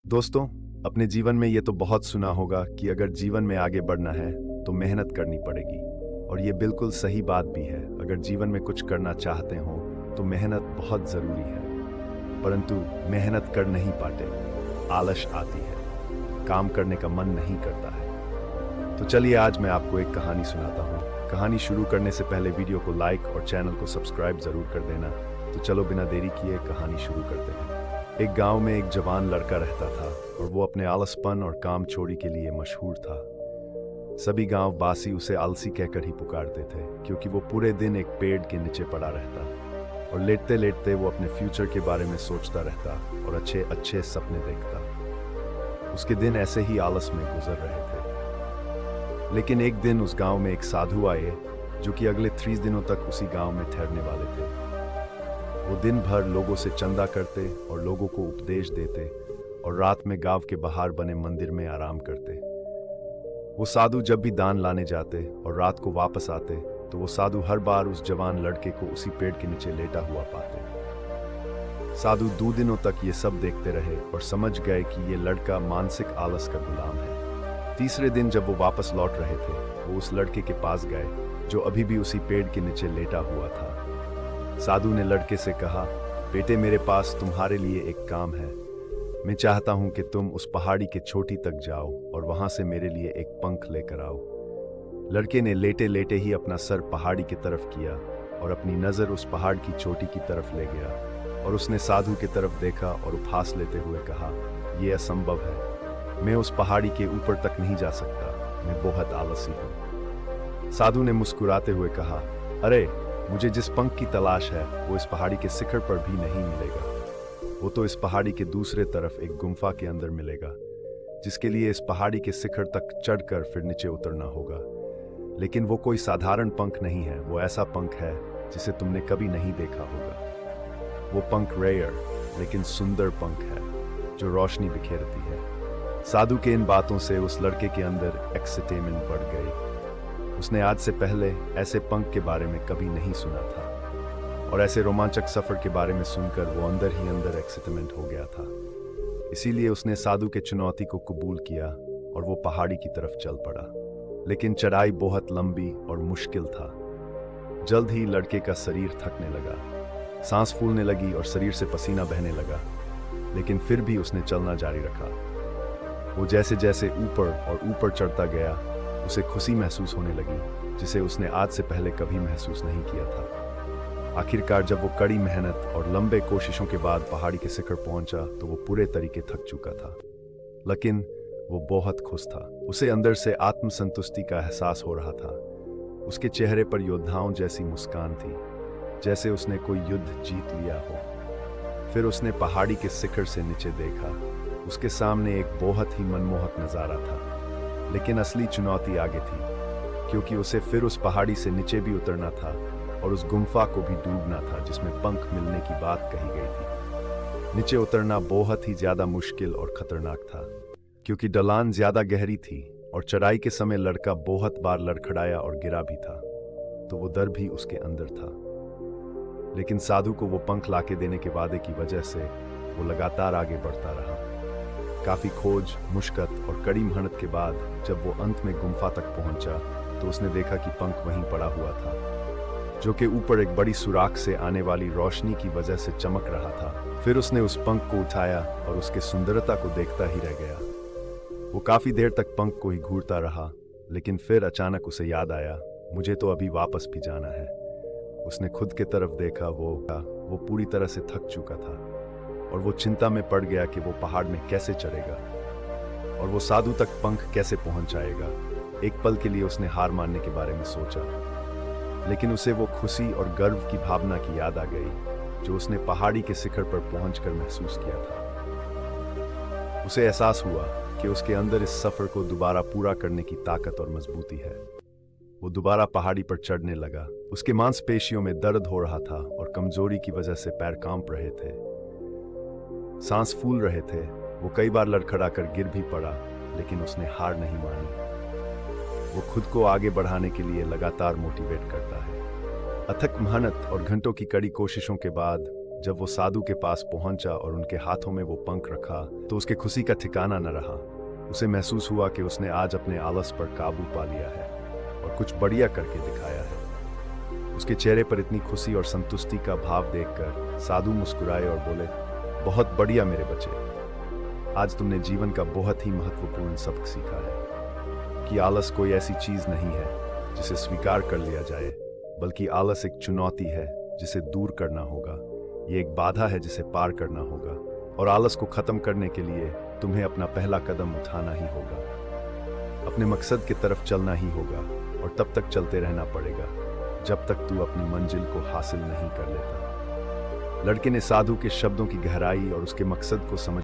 दोस्तों, अपने जीवन में ये तो बहुत सुना होगा कि अगर जीवन में आगे बढ़ना है तो मेहनत करनी पड़ेगी। और ये बिल्कुल सही बात भी है। अगर जीवन में कुछ करना चाहते हो तो मेहनत बहुत ज़रूरी है। परंतु मेहनत कर नहीं पाते, आलस आती है, काम करने का मन नहीं करता है। तो चलिए आज मैं आपको एक कहानी सुनाता हूँ। कहानी शुरू करने से पहले वीडियो को लाइक और चैनल को सब्सक्राइब ज़रूर कर देना। तो चलो बिना देरी किए कहानी शुरू करते हैं। एक गांव में एक जवान लड़का रहता था और वो अपने आलसपन और काम चोरी के लिए मशहूर था। सभी गांव वासी उसे आलसी कहकर ही पुकारते थे, क्योंकि वो पूरे दिन एक पेड़ के नीचे पड़ा रहता और लेटते लेटते वो अपने फ्यूचर के बारे में सोचता रहता और अच्छे अच्छे सपने देखता। उसके दिन ऐसे ही आलस में गुजर रहे थे। लेकिन एक दिन उस गांव में एक साधु आए जो कि अगले 30 दिनों तक उसी गांव में ठहरने वाले थे। वो दिन भर लोगों से चंदा करते और लोगों को उपदेश देते और रात में गांव के बाहर बने मंदिर में आराम करते। वो साधु जब भी दान लाने जाते और रात को वापस आते तो वो साधु हर बार उस जवान लड़के को उसी पेड़ के नीचे लेटा हुआ पाते। साधु 2 दिनों तक ये सब देखते रहे और समझ गए कि ये लड़का मानसिक आलस का गुलाम है। तीसरे दिन जब वो वापस लौट रहे थे, वो उस लड़के के पास गए जो अभी भी उसी पेड़ के नीचे लेटा हुआ था। साधु ने लड़के से कहा, बेटे मेरे पास तुम्हारे लिए एक काम है। मैं चाहता हूं कि तुम उस पहाड़ी के चोटी तक जाओ और वहां से मेरे लिए एक पंख लेकर आओ। लड़के ने लेटे लेटे ही अपना सर पहाड़ी की तरफ किया और अपनी नज़र उस पहाड़ की चोटी की तरफ ले गया और उसने साधु की तरफ देखा और उपहास लेते हुए कहा, यह असंभव है, मैं उस पहाड़ी के ऊपर तक नहीं जा सकता, मैं बहुत आलसी हूँ। साधु ने मुस्कुराते हुए कहा, अरे मुझे जिस पंख की तलाश है वो इस पहाड़ी के शिखर पर भी नहीं मिलेगा। वो तो इस पहाड़ी के दूसरे तरफ एक गुम्फा के अंदर मिलेगा, जिसके लिए इस पहाड़ी के शिखर तक चढ़कर फिर नीचे उतरना होगा। लेकिन वो कोई साधारण पंख नहीं है, वो ऐसा पंख है जिसे तुमने कभी नहीं देखा होगा। वो पंख रेयर लेकिन सुंदर पंख है जो रोशनी बिखेरती है। साधु के इन बातों से उस लड़के के अंदर एक्साइटमेंट बढ़ गई। उसने आज से पहले ऐसे पंख के बारे में कभी नहीं सुना था और ऐसे रोमांचक सफर के बारे में सुनकर वो अंदर ही अंदर एक्साइटमेंट हो गया था। इसीलिए उसने साधु के चुनौती को कबूल किया और वो पहाड़ी की तरफ चल पड़ा। लेकिन चढ़ाई बहुत लंबी और मुश्किल था। जल्द ही लड़के का शरीर थकने लगा, सांस फूलने लगी और शरीर से पसीना बहने लगा। लेकिन फिर भी उसने चलना जारी रखा। वो जैसे जैसे ऊपर और ऊपर चढ़ता गया, उसे खुशी महसूस होने लगी जिसे उसने आज से पहले कभी महसूस नहीं किया था। आखिरकार जब वो कड़ी मेहनत और लंबे कोशिशों के बाद पहाड़ी के शिखर पहुंचा तो वो पूरे तरीके थक चुका था। लेकिन वो बहुत खुश था। उसे अंदर से आत्मसंतुष्टि का एहसास हो रहा था। उसके चेहरे पर योद्धाओं जैसी मुस्कान थी, जैसे उसने कोई युद्ध जीत लिया हो। फिर उसने पहाड़ी के शिखर से नीचे देखा। उसके सामने एक बहुत ही मनमोहक नज़ारा था। लेकिन असली चुनौती आगे थी, क्योंकि उसे फिर उस पहाड़ी से नीचे भी उतरना था और उस गुम्फा को भी डूबना था जिसमें पंख मिलने की बात कही गई थी। नीचे उतरना बहुत ही ज्यादा मुश्किल और खतरनाक था, क्योंकि ढलान ज्यादा गहरी थी और चढ़ाई के समय लड़का बहुत बार लड़खड़ाया और गिरा भी था, तो वो डर भी उसके अंदर था। लेकिन साधु को वो पंख लाके देने के वादे की वजह से वो लगातार आगे बढ़ता रहा। काफी खोज, मुश्किल और कड़ी मेहनत के बाद जब वो अंत में गुम्फा तक पहुंचा तो उसने देखा कि पंख वहीं पड़ा हुआ था, जो कि ऊपर एक बड़ी सुराख से आने वाली रोशनी की वजह से चमक रहा था। फिर उसने उस पंख को उठाया और उसके सुंदरता को देखता ही रह गया। वो काफी देर तक पंख को ही घूरता रहा, लेकिन फिर अचानक उसे याद आया, मुझे तो अभी वापस भी जाना है। उसने खुद के तरफ देखा। वो पूरी तरह से थक चुका था और वो चिंता में पड़ गया कि वो पहाड़ में कैसे चढ़ेगा और वो साधु तक पंख कैसे पहुंच जाएगा। एक पल के लिए उसने हार मानने के बारे में सोचा, लेकिन उसे वो खुशी और गर्व की भावना की याद आ गई जो उसने पहाड़ी के शिखर पर पहुंचकर महसूस किया था। उसे एहसास हुआ कि उसके अंदर इस सफर को दोबारा पूरा करने की ताकत और मजबूती है। वो दोबारा पहाड़ी पर चढ़ने लगा। उसके मांसपेशियों में दर्द हो रहा था और कमजोरी की वजह से पैर कांप रहे थे, सांस फूल रहे थे। वो कई बार लड़खड़ाकर गिर भी पड़ा, लेकिन उसने हार नहीं मानी। वो खुद को आगे बढ़ाने के लिए लगातार मोटिवेट करता है। अथक मेहनत और घंटों की कड़ी कोशिशों के बाद जब वो साधु के पास पहुंचा और उनके हाथों में वो पंख रखा तो उसके खुशी का ठिकाना न रहा। उसे महसूस हुआ कि उसने आज अपने आलस पर काबू पा लिया है और कुछ बढ़िया करके दिखाया है। उसके चेहरे पर इतनी खुशी और संतुष्टि का भाव देखकर साधु मुस्कुराए और बोले, बहुत बढ़िया मेरे बच्चे, आज तुमने जीवन का बहुत ही महत्वपूर्ण सबक सीखा है कि आलस कोई ऐसी चीज नहीं है जिसे स्वीकार कर लिया जाए, बल्कि आलस एक चुनौती है जिसे दूर करना होगा। ये एक बाधा है जिसे पार करना होगा और आलस को खत्म करने के लिए तुम्हें अपना पहला कदम उठाना ही होगा। अपने मकसद की तरफ चलना ही होगा और तब तक चलते रहना पड़ेगा जब तक तू अपनी मंजिल को हासिल नहीं कर लेता। लड़के ने साधु के शब्दों की गहराई और उसके मकसद को समझ